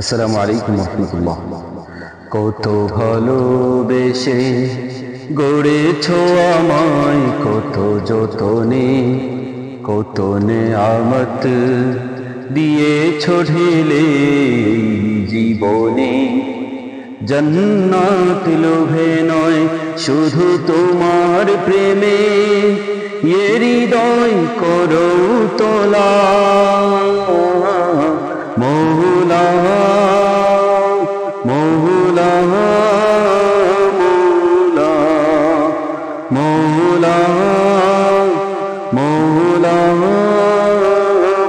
আসসালামু আলাইকুম রহমতুল্লাহ। কত ভালোবেসে গড়েছ আমায়, কত যতনে কত নেয়ামত দিয়েছ ঢেলে জীবনে। জান্নাত লোভে নয়, শুধু তোমার প্রেমে এ হৃদয় করো তোলা। মৌলা মৌলা মৌলা মৌলা মৌলা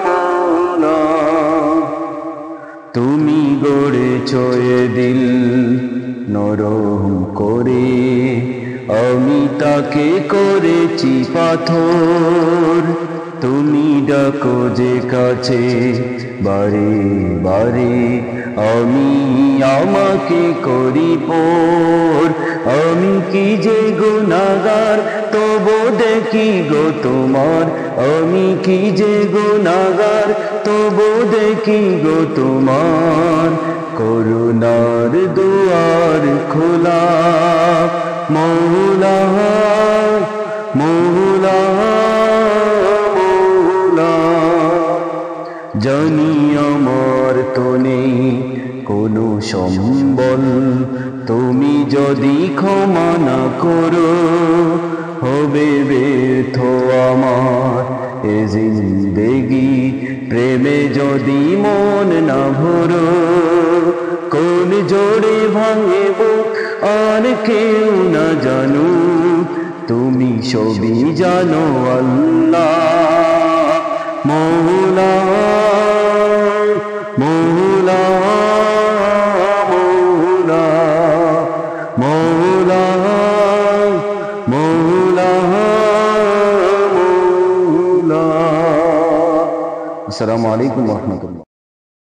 মৌলা। তুমি গড়েছ এ দিল নরম করে, আমি তাকে করেছি পাথর। তুমি ডাকো যে কাছে বারে বারে, আমি আমাকে করি পর। আমি কি যে গুনাহগার, তবু দেখি গো তোমার। আমি কি যে গুনাহগার, তবু দেখি গো তোমার। করুণার দুয়ার খোলা মৌলা মৌলা মৌলা। জানি আমার তো নেই কোনো সম্বল, তুমি যদি ক্ষমা না করো হবে ব্যর্থ আমার এ জিন্দেগি। প্রেমে যদি মন না ভরো, কোন জোড়ে ভাঙে বুক আর কেউ না জানো। তুমি সবই জানো আল্লাহ। মৌলা মৌলা মৌলা মৌলা মৌলা মৌলা। আসসালামু আলাইকুম ওয়া রাহমাতুল্লাহ।